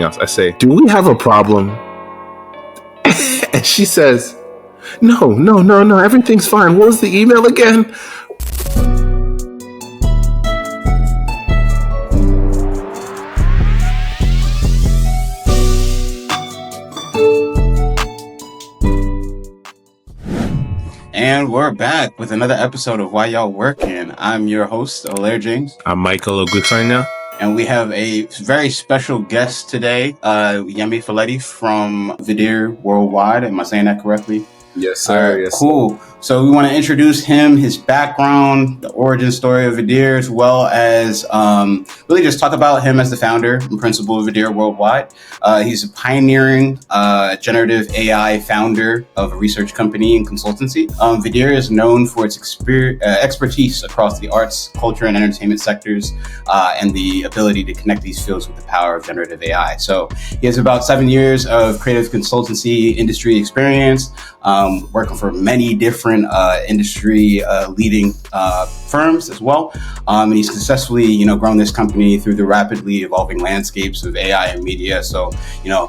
else. I say, do we have a problem? And she says, no, everything's fine. What was the email again? And we're back with another episode of Why Y'all Working. I'm your host, Olaire James. I'm Michael Ogusanya. And we have a very special guest today, Yemi Faleti from Videre Worldwide. Am I saying that correctly? Yes, sir. Yes, cool. So we want to introduce him, his background, the origin story of Videre, as well as really just talk about him as the founder and principal of Videre Worldwide. He's a pioneering generative AI founder of a research company and consultancy. Videre is known for its expertise across the arts, culture, and entertainment sectors, and the ability to connect these fields with the power of generative AI. So he has about 7 years of creative consultancy industry experience, working for many different industry leading firms as well. And he's successfully, grown this company through the rapidly evolving landscapes of AI and media. So,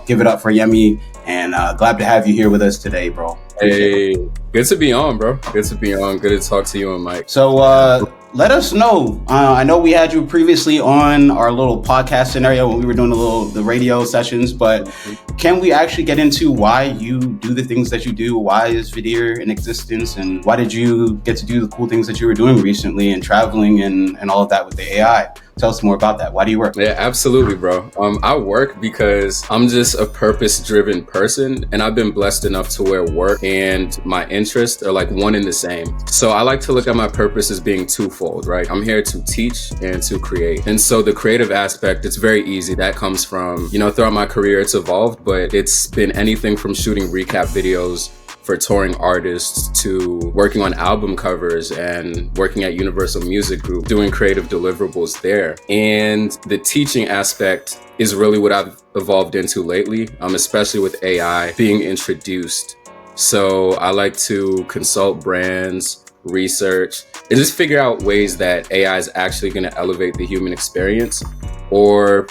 give it up for Yemi, and glad to have you here with us today, bro. Hey, good to be on, bro. Good to be on. Good to talk to you and Mike. So, let us know. I know we had you previously on our little podcast scenario when we were doing the radio sessions, but can we actually get into why you do the things that you do? Why is Videre in existence? And why did you get to do the cool things that you were doing recently and traveling and all of that with the AI? Tell us more about that. Why do you work? Yeah, absolutely, bro. I work because I'm just a purpose-driven person, and I've been blessed enough to where work and my interests are like one and the same. So I like to look at my purpose as being twofold, right? I'm here to teach and to create. And so the creative aspect, it's very easy. That comes from, throughout my career, it's evolved, but it's been anything from shooting recap videos for touring artists to working on album covers and working at Universal Music Group, doing creative deliverables there. And the teaching aspect is really what I've evolved into lately, especially with AI being introduced. So I like to consult brands, research, and just figure out ways that AI is actually going to elevate the human experience or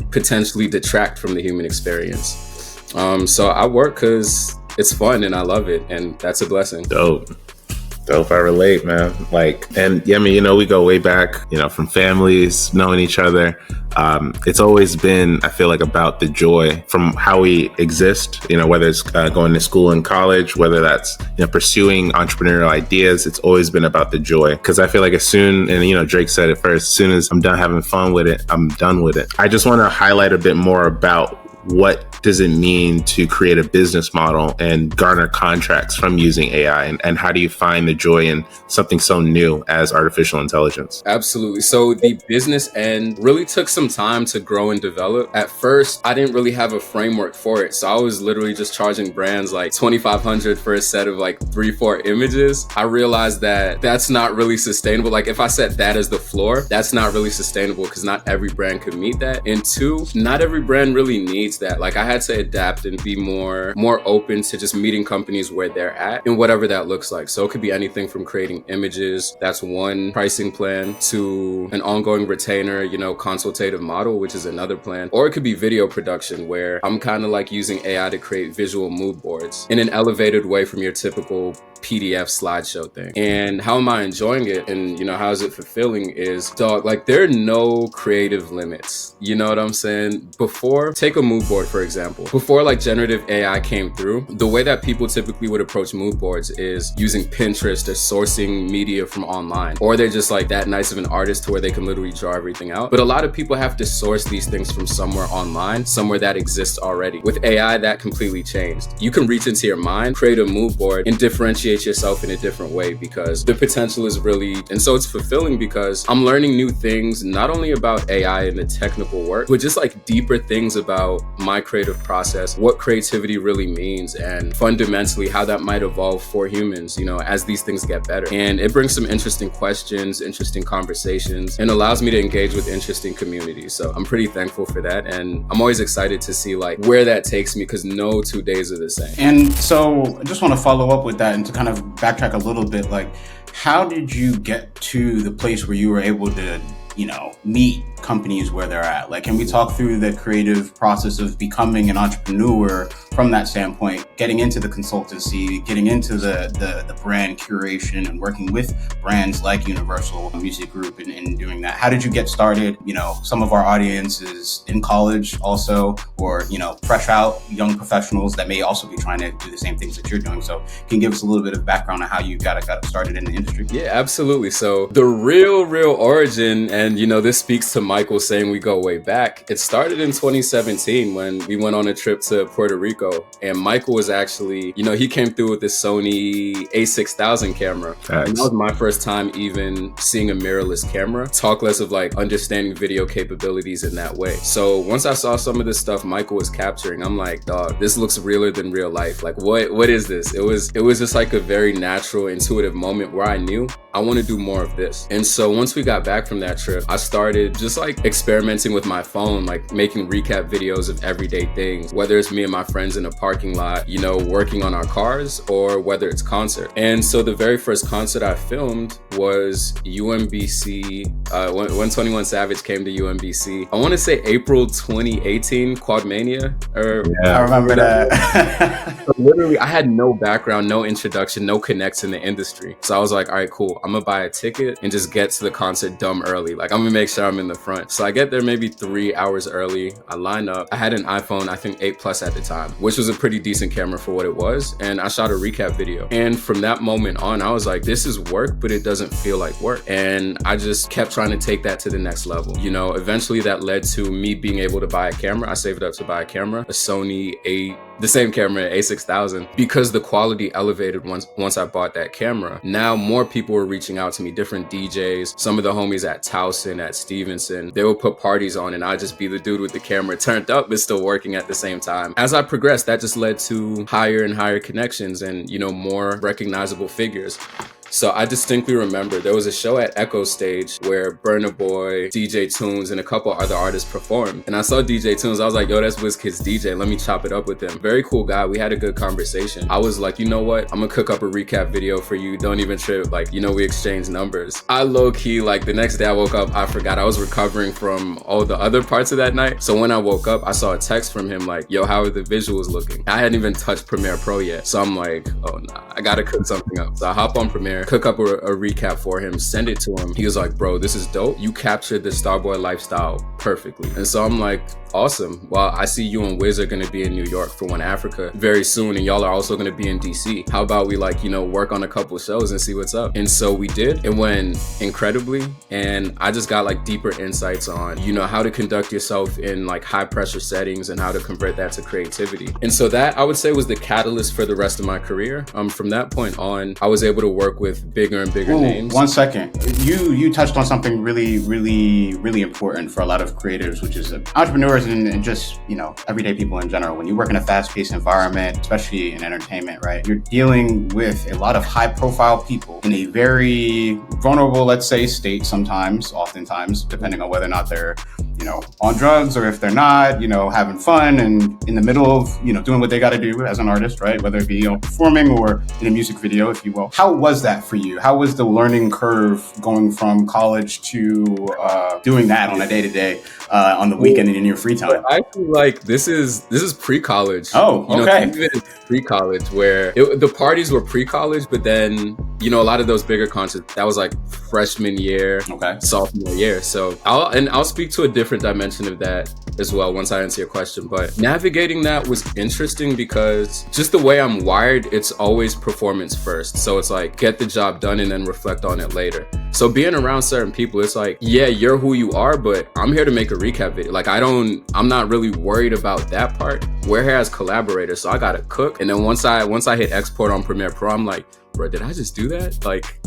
potentially detract from the human experience. So I work because it's fun and I love it, and that's a blessing. Dope. I relate, man. And Yemi, we go way back, from families, knowing each other. It's always been, I feel like, about the joy from how we exist, whether it's going to school and college, whether that's, pursuing entrepreneurial ideas. It's always been about the joy. Because I feel like as soon, and Drake said it first, as soon as I'm done having fun with it, I'm done with it. I just want to highlight a bit more about what does it mean to create a business model and garner contracts from using AI? And how do you find the joy in something so new as artificial intelligence? Absolutely. So the business end really took some time to grow and develop. At first, I didn't really have a framework for it. So I was literally just charging brands like $2,500 for a set of like 3-4 images. I realized that that's not really sustainable. Like if I set that as the floor, that's not really sustainable because not every brand could meet that. And two, not every brand really needs that. Like I had to adapt and be more open to just meeting companies where they're at and whatever that looks like. So it could be anything from creating images, that's one pricing plan, to an ongoing retainer, consultative model, which is another plan. Or it could be video production where I'm kind of like using AI to create visual mood boards in an elevated way from your typical PDF slideshow thing. And how am I enjoying it? And how is it fulfilling is, there are no creative limits. You know what I'm saying? Before, take a mood board, for example. Before generative AI came through, the way that people typically would approach mood boards is using Pinterest or sourcing media from online. Or they're just that nice of an artist to where they can literally draw everything out. But a lot of people have to source these things from somewhere online, somewhere that exists already. With AI, that completely changed. You can reach into your mind, create a mood board, and differentiate yourself in a different way because the potential is really, and so it's fulfilling because I'm learning new things, not only about AI and the technical work, but just deeper things about my creative process, what creativity really means, and fundamentally how that might evolve for humans, as these things get better. And it brings some interesting questions, interesting conversations, and allows me to engage with interesting communities. So I'm pretty thankful for that. And I'm always excited to see where that takes me because no 2 days are the same. And so I just want to follow up with that and to kind of backtrack a little bit. How did you get to the place where you were able to, meet companies where they're at? Like, can we talk through the creative process of becoming an entrepreneur from that standpoint, getting into the consultancy, getting into the brand curation and working with brands like Universal Music Group and doing that? How did you get started? You know, some of our audience is in college also, or, you know, fresh out young professionals that may also be trying to do the same things that you're doing. So can you give us a little bit of background on how you got started in the industry? Yeah, absolutely. So the real origin, and you know, this speaks to Michael saying we go way back. It started in 2017 when we went on a trip to Puerto Rico, and Michael was actually, you know, he came through with this Sony a6000 camera. And that was my first time even seeing a mirrorless camera, talk less of like understanding video capabilities in that way. So once I saw some of this stuff Michael was capturing, I'm like, dog, this looks realer than real life. Like, what is this? It was just like a very natural, intuitive moment where I knew I want to do more of this. And so once we got back from that trip, I started just like experimenting with my phone, like making recap videos of everyday things, whether it's me and my friends in a parking lot, you know, working on our cars, or whether it's concert. And so the very first concert I filmed was UMBC, when 21 Savage came to UMBC. I want to say April 2018, Quadmania. I remember that. So literally, I had no background, no introduction, no connects in the industry. So I was like, all right, cool. I'm gonna buy a ticket and just get to the concert dumb early. Like, I'm gonna make sure I'm in the front. So I get there maybe 3 hours early. I line up. I had an iPhone, I think 8 Plus at the time, which was a pretty decent camera for what it was. And I shot a recap video. And from that moment on, I was like, this is work, but it doesn't feel like work. And I just kept trying to take that to the next level. You know, eventually that led to me being able to buy a camera. I saved up to buy a camera, a Sony the same camera, a6000, because the quality elevated once I bought that camera. Now more people were reaching out to me, different DJs, some of the homies at Towson, at Stevenson. They would put parties on and I'd just be the dude with the camera turned up but still working at the same time. As I progressed, that just led to higher and higher connections and, you know, more recognizable figures. So I distinctly remember there was a show at Echo Stage where Burna Boy, DJ Tunes, and a couple other artists performed. And I saw DJ Tunes. I was like, yo, that's WizKid's DJ. Let me chop it up with him. Very cool guy. We had a good conversation. I was like, you know what? I'm gonna cook up a recap video for you. Don't even trip. Like, you know, we exchanged numbers. I low-key, like the next day I woke up, I forgot I was recovering from all the other parts of that night. So when I woke up, I saw a text from him like, yo, how are the visuals looking? I hadn't even touched Premiere Pro yet. So I'm like, oh nah, I gotta cook something up. So I hop on Premiere, cook up a recap for him, send it to him. He was like, bro, this is dope. You captured the Starboy lifestyle perfectly. And so I'm like, awesome. Well, I see you and Wiz are going to be in New York for One Africa very soon, and y'all are also going to be in DC. How about we, like, you know, work on a couple shows and see what's up? And so we did. It went incredibly, and I just got like deeper insights on, you know, how to conduct yourself in like high pressure settings and how to convert that to creativity. And so that, I would say, was the catalyst for the rest of my career. From that point on, I was able to work with bigger and bigger names. 1 second. You touched on something really important for a lot of creators, which is entrepreneurs and just, you know, everyday people in general. When you work in a fast-paced environment, especially in entertainment, right, you're dealing with a lot of high-profile people in a very vulnerable, let's say, state sometimes, oftentimes, depending on whether or not they're, you know, on drugs or if they're not, you know, having fun and in the middle of, you know, doing what they got to do as an artist, right? Whether it be, you know, performing or in a music video, if you will. How was that for you? How was the learning curve going from college to doing that on a day-to-day, on the weekend and in your free time? I feel like this is pre-college. Oh, okay. You know, even pre-college where the parties were pre-college, but then, you know, a lot of those bigger concerts, that was like freshman year, sophomore year. So I'll speak to a different dimension of that as well once I answer your question. But navigating that was interesting because just the way I'm wired, it's always performance first. So it's like, get the job done and then reflect on it later. So being around certain people, it's like, yeah, you're who you are, but I'm here to make a recap video. Like, I'm not really worried about that part. We're here as collaborators, so I gotta cook. And then once I hit export on Premiere Pro, I'm like, bro, did I just do that? Like,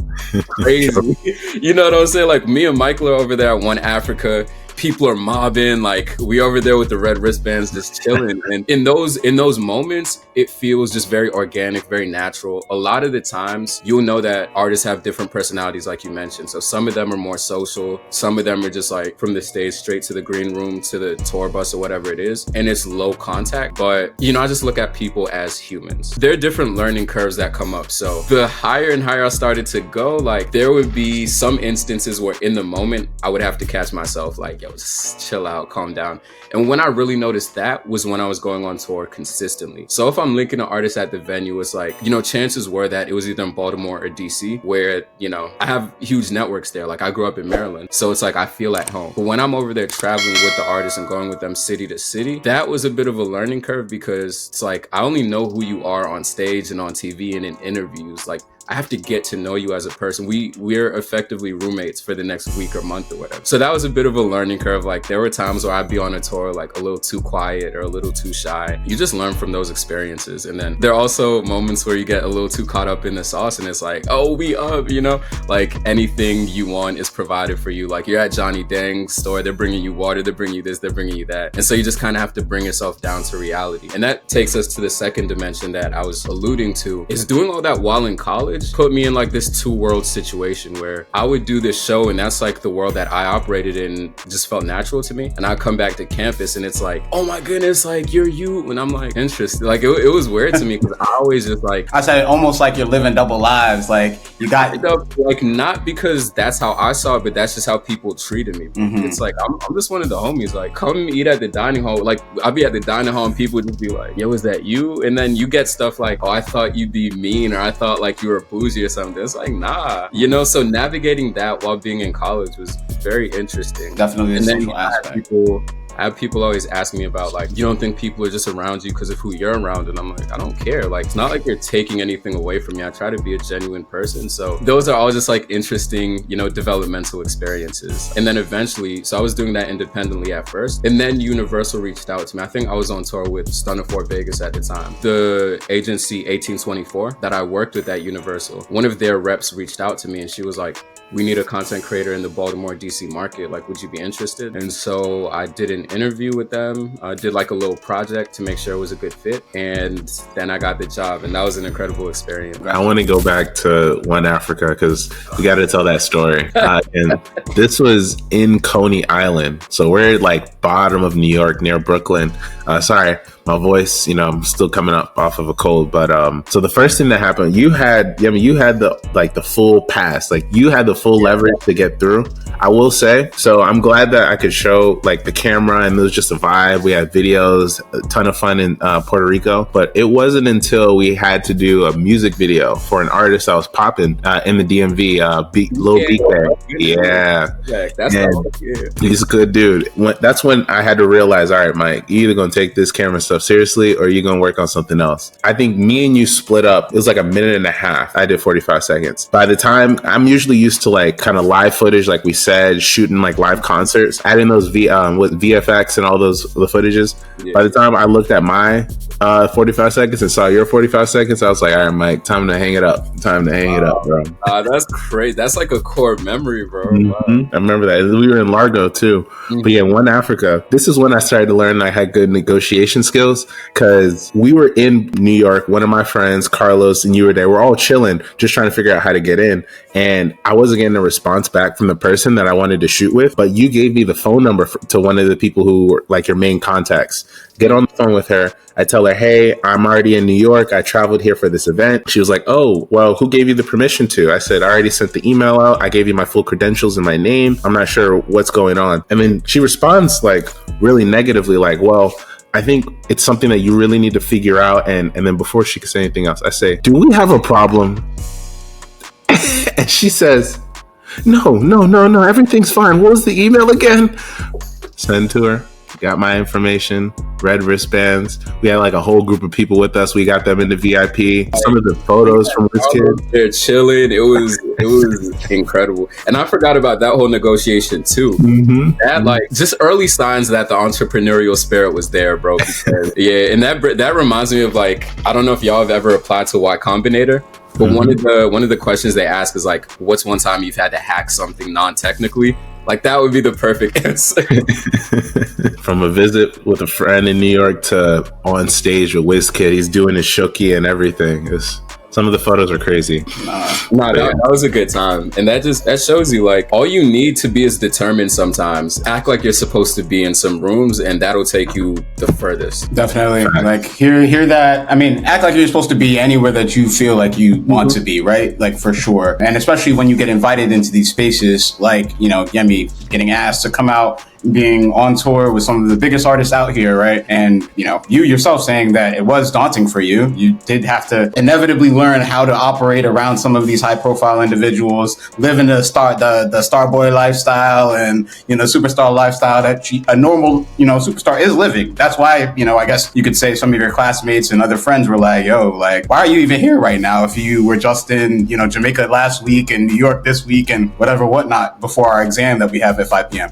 crazy. You know what I'm saying? Like, me and Michael are over there at One Africa. People are mobbing, like we over there with the red wristbands just chilling. And in those moments, it feels just very organic, very natural. A lot of the times you'll know that artists have different personalities, like you mentioned. So some of them are more social, some of them are just like from the stage straight to the green room to the tour bus or whatever it is, and it's low contact. But you know, I just look at people as humans. There are different learning curves that come up. So the higher and higher I started to go, like there would be some instances where in the moment I would have to catch myself like, yo, yo, just chill out, calm down. And when I really noticed that was when I was going on tour consistently. So if I'm linking an artist at the venue, it's like, you know, chances were that it was either in Baltimore or DC, where, you know, I have huge networks there. Like I grew up in Maryland. So it's like I feel at home. But when I'm over there traveling with the artists and going with them city to city, that was a bit of a learning curve, because it's like I only know who you are on stage and on TV and in interviews. Like I have to get to know you as a person. We're effectively roommates for the next week or month or whatever. So that was a bit of a learning curve. Like there were times where I'd be on a tour like a little too quiet or a little too shy. You just learn from those experiences. And then there are also moments where you get a little too caught up in the sauce and it's like, oh, we up, you know, like anything you want is provided for you. Like you're at Johnny Dang's store, they're bringing you water, they're bringing you this, they're bringing you that. And so you just kind of have to bring yourself down to reality. And that takes us to the second dimension that I was alluding to, is doing all that while in college put me in like this two world situation where I would do this show and that's like the world that I operated in, just felt natural to me. And I come back to campus and it's like, oh my goodness, like you're you. And I'm like, interested. Like it was weird to me because I always just like, I said almost like you're living double lives. Like you got like not because that's how I saw it, but that's just how people treated me. Mm-hmm. It's like I'm just one of the homies. Like come eat at the dining hall. Like I'll be at the dining hall and people would just be like, yo, is that you? And then you get stuff like, oh, I thought you'd be mean, or I thought like you were bougie or something. It's like, nah, you know. So navigating that while being in college was very interesting. Definitely a social aspect. I have people always ask me about like, you don't think people are just around you because of who you're around? And I'm like, I don't care. Like, it's not like you're taking anything away from me. I try to be a genuine person. So those are all just like interesting, you know, developmental experiences. And then eventually, so I was doing that independently at first. And then Universal reached out to me. I think I was on tour with Stunner Fort Vegas at the time. The agency 1824 that I worked with at Universal, one of their reps reached out to me and she was like, we need a content creator in the Baltimore, DC market. Like, would you be interested? And so I did an interview with them. I did like a little project to make sure it was a good fit. And then I got the job and that was an incredible experience. I want to go back to One Africa because we got to tell that story. And this was in Coney Island. So we're like bottom of New York near Brooklyn. Sorry, my voice, you know, I'm still coming up off of a cold. But so the first thing that happened, you had the full pass, like you had the full leverage to get through. I will say, so I'm glad that I could show like the camera and it was just a vibe. We had videos, a ton of fun in Puerto Rico, but it wasn't until we had to do a music video for an artist that was popping in the DMV, Lil BK. Yeah. That's he's a good dude. That's when I had to realize, all right, Mike, you either gonna take this camera stuff seriously or you're gonna work on something else. I think me and you split up. It was like a minute and a half. I did 45 seconds. By the time, I'm usually used to like kind of live footage, like we said, shooting like live concerts, adding those with VFX and all the footages. Yeah. By the time I looked at my 45 seconds and saw your 45 seconds, I was like, all right, Mike, time to hang it up. Time to hang it up, bro. That's crazy. That's like a core memory, bro. Mm-hmm. Wow. I remember that. We were in Largo too. Mm-hmm. But yeah, One Africa. This is when I started to learn I had good negotiation skills because we were in New York. One of my friends, Carlos, and you were there. We're all chilling, just trying to figure out how to get in. And I wasn't getting a response back from the person that I wanted to shoot with, but you gave me the phone number to one of the people who were like your main contacts. Get on the phone with her. I tell her, hey, I'm already in New York. I traveled here for this event. She was like, oh, well, who gave you the permission to? I said, I already sent the email out. I gave you my full credentials and my name. I'm not sure what's going on. And then she responds like really negatively, like, well, I think it's something that you really need to figure out. And then before she could say anything else, I say, do we have a problem? And she says, no, everything's fine. What was the email again? Send to her. Got my information, red wristbands. We had like a whole group of people with us. We got them into VIP. Some of the photos from this kid. They're chilling. It was incredible. And I forgot about that whole negotiation too. Mm-hmm. That like just early signs that the entrepreneurial spirit was there, bro. Because, yeah, and that reminds me of like, I don't know if y'all have ever applied to Y Combinator. But mm-hmm. one of the questions they ask is like, what's one time you've had to hack something non-technically? Like that would be the perfect answer. From a visit with a friend in New York to on stage with WizKid, he's doing his shooky and everything. Some of the photos are crazy. That was a good time. And that shows you like all you need to be is determined sometimes. Act like you're supposed to be in some rooms and that'll take you the furthest. Definitely. Like hear that. I mean, act like you're supposed to be anywhere that you feel like you want to be, right? Like for sure. And especially when you get invited into these spaces, like, you know, Yemi getting asked to come out being on tour with some of the biggest artists out here, right? And, you know, you yourself saying that it was daunting for you. You did have to inevitably learn how to operate around some of these high profile individuals, live in the star boy lifestyle and, you know, superstar lifestyle that a normal, you know, superstar is living. That's why, you know, I guess you could say some of your classmates and other friends were like, yo, like, why are you even here right now if you were just in, you know, Jamaica last week and New York this week and whatnot before our exam that we have at 5 p.m.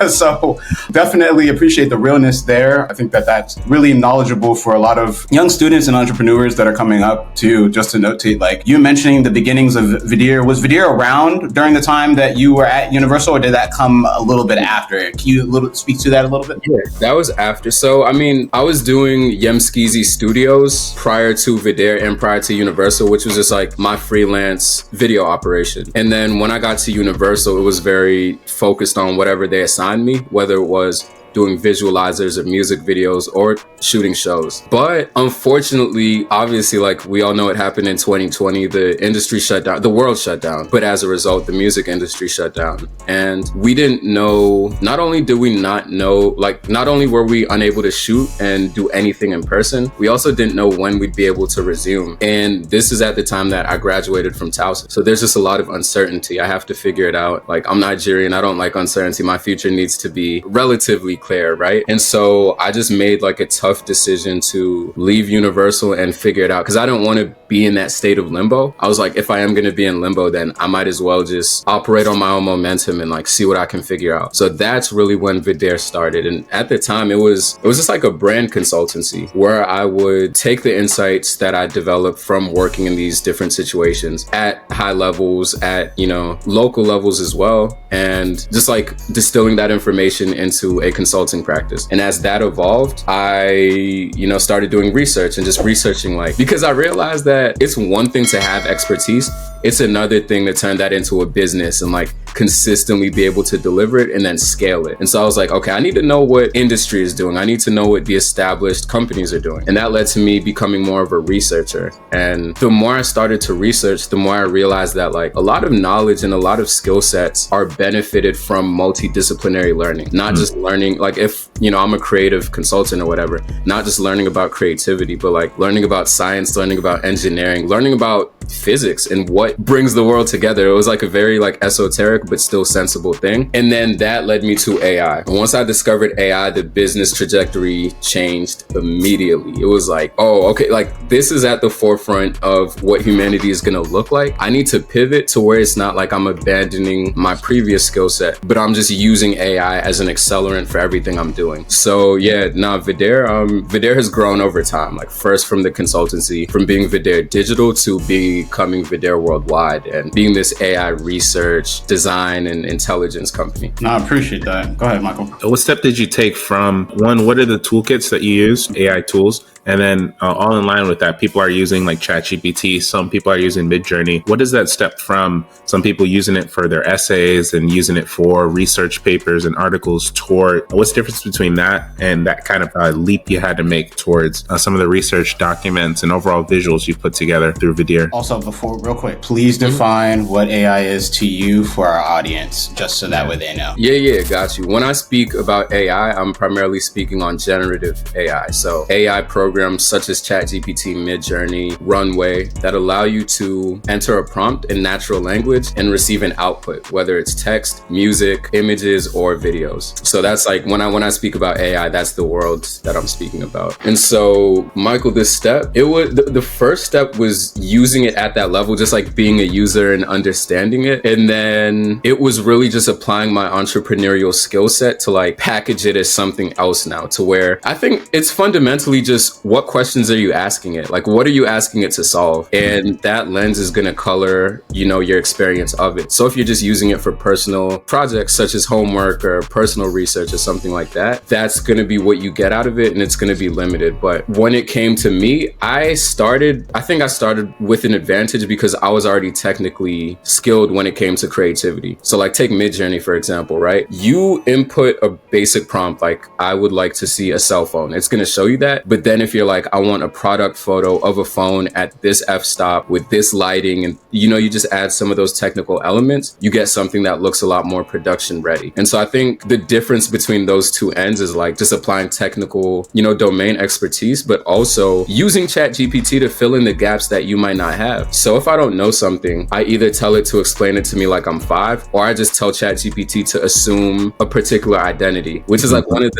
So definitely appreciate the realness there. I think that that's really knowledgeable for a lot of young students and entrepreneurs that are coming up too. Just to notate, like you mentioning the beginnings of Videre. Was Videre around during the time that you were at Universal, or did that come a little bit after? Can you speak to that a little bit? Yeah, that was after. So, I mean, I was doing Yemskeezy Studios prior to Videre and prior to Universal, which was just like my freelance video operation. And then when I got to Universal, it was very focused on whatever they assigned me, whether it was doing visualizers of music videos or shooting shows. But unfortunately, obviously, like we all know it happened in 2020, the industry shut down, the world shut down. But as a result, the music industry shut down. And we didn't know, not only did we not know, like not only were we unable to shoot and do anything in person, we also didn't know when we'd be able to resume. And this is at the time that I graduated from Towson. So there's just a lot of uncertainty. I have to figure it out. Like I'm Nigerian, I don't like uncertainty. My future needs to be relatively clear, right? And so I just made like a tough decision to leave Universal and figure it out because I don't want to be in that state of limbo. I was like, if I am going to be in limbo, then I might as well just operate on my own momentum and like see what I can figure out. So that's really when Videre started. And at the time it was just like a brand consultancy where I would take the insights that I developed from working in these different situations at high levels, at, you know, local levels as well, and just like distilling that information into a consulting practice. And as that evolved, I, you know, started doing research and just researching, like, because I realized that it's one thing to have expertise, it's another thing to turn that into a business and like consistently be able to deliver it and then scale it. And so I was like, okay, I need to know what industry is doing. I need to know what the established companies are doing. And that led to me becoming more of a researcher. And the more I started to research, the more I realized that like a lot of knowledge and a lot of skill sets are benefited from multidisciplinary learning, not just learning, like if, you know, I'm a creative consultant or whatever, not just learning about creativity, but like learning about science, learning about engineering, learning about physics and what brings the world together. It was like a very like esoteric but still sensible thing. And then that led me to AI. And once I discovered AI, the business trajectory changed immediately. It was like, oh, okay, like this is at the forefront of what humanity is going to look like. I need to pivot to where it's not like I'm abandoning my previous skill set, but I'm just using AI as an accelerant for everything I'm doing. So yeah, Videre has grown over time. Like first from the consultancy, from being Videre Digital to becoming Videre Worldwide and being this AI research, design, and intelligence company. No, I appreciate that. Go ahead, Michael. What step did you take from one? What are the toolkits that you use, AI tools? And then all in line with that, people are using like ChatGPT. Some people are using Midjourney. What is that step from some people using it for their essays and using it for research papers and articles toward what's the difference between that and that kind of leap you had to make towards some of the research documents and overall visuals you put together through Videre? Also, before, real quick, please define what AI is to you for our audience, just so that way they know. Yeah, got you. When I speak about AI, I'm primarily speaking on generative AI. So AI programs such as ChatGPT, Midjourney, Runway that allow you to enter a prompt in natural language and receive an output, whether it's text, music, images, or videos. So that's like when I speak about AI, that's the world that I'm speaking about. And so, Michael, this step, it was the first step was using it at that level, just like being a user and understanding it. And then it was really just applying my entrepreneurial skill set to like package it as something else now, to where I think it's fundamentally just what questions are you asking it? Like, what are you asking it to solve? And that lens is going to color, you know, your experience of it. So if you're just using it for personal projects such as homework or personal research or something like that, that's going to be what you get out of it, and it's going to be limited. But when it came to me, I think I started with an advantage because I was already technically skilled when it came to creativity. So like take Midjourney, for example, right? You input a basic prompt, like I would like to see a cell phone. It's going to show you that. But then if if you're like, I want a product photo of a phone at this f-stop with this lighting, and you just add some of those technical elements, you get something that looks a lot more production ready. And so I think the difference between those two ends is like just applying technical, domain expertise, but also using ChatGPT to fill in the gaps that you might not have. So if I don't know something, I either tell it to explain it to me like I'm 5, or I just tell ChatGPT to assume a particular identity, which is like one of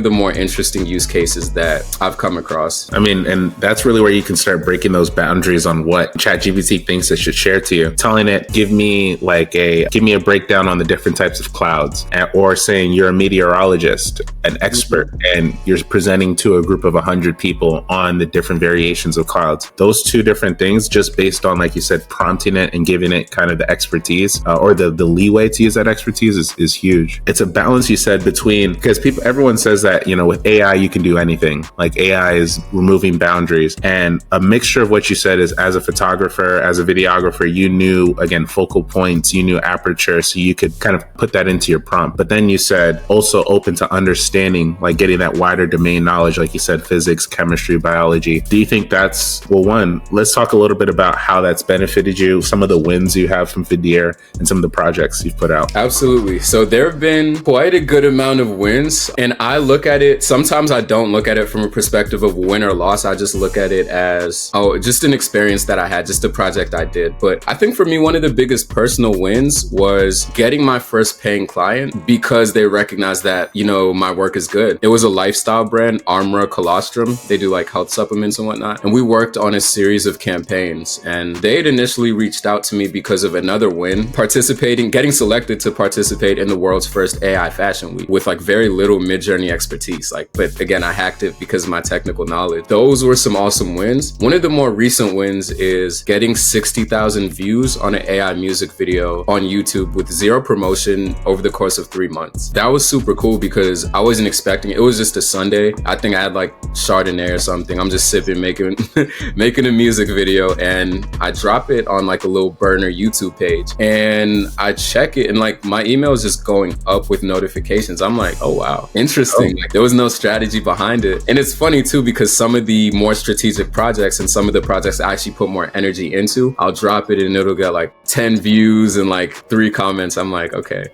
the more interesting use cases that I've come across. I mean, and that's really where you can start breaking those boundaries on what ChatGPT thinks it should share to you. Telling it, give me a breakdown on the different types of clouds, or saying you're a meteorologist, an expert, and you're presenting to a group of 100 people on the different variations of clouds. Those two different things, just based on, like you said, prompting it and giving it kind of the expertise or the leeway to use that expertise is huge. It's a balance, you said, between, because everyone says that, with AI, you can do anything. Like AI is removing boundaries, and a mixture of what you said is, as a photographer, as a videographer, you knew, again, focal points, you knew aperture, so you could kind of put that into your prompt. But then you said also open to understanding, like getting that wider domain knowledge, like you said, physics, chemistry, biology. Do you think that's, well, one, let's talk a little bit about how that's benefited you, some of the wins you have from Videre, and some of the projects you've put out. Absolutely. So there have been quite a good amount of wins, and I look at it, sometimes I don't look at it from a perspective of win or loss. I just look at it as, just an experience that I had, just a project I did. But I think for me, one of the biggest personal wins was getting my first paying client, because they recognized that, my work is good. It was a lifestyle brand, Armra Colostrum. They do like health supplements and whatnot. And we worked on a series of campaigns, and they had initially reached out to me because of another win, getting selected to participate in the world's first AI fashion week with like very little Midjourney expertise. But again, I hacked it because of my technical knowledge. Those were some awesome wins. One of the more recent wins is getting 60,000 views on an AI music video on YouTube with zero promotion over the course of 3 months. That was super cool because I wasn't expecting it. It was just a Sunday. I think I had like Chardonnay or something. I'm just sipping, making a music video, and I drop it on like a little burner YouTube page, and I check it, and like my email is just going up with notifications. I'm like, oh wow, interesting. Like there was no strategy behind it. And it's funny too, because some of the more strategic projects and some of the projects I actually put more energy into, I'll drop it and it'll get like 10 views and like 3 comments. I'm like, okay,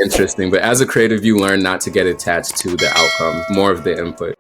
interesting. But as a creative, you learn not to get attached to the outcome, more of the input.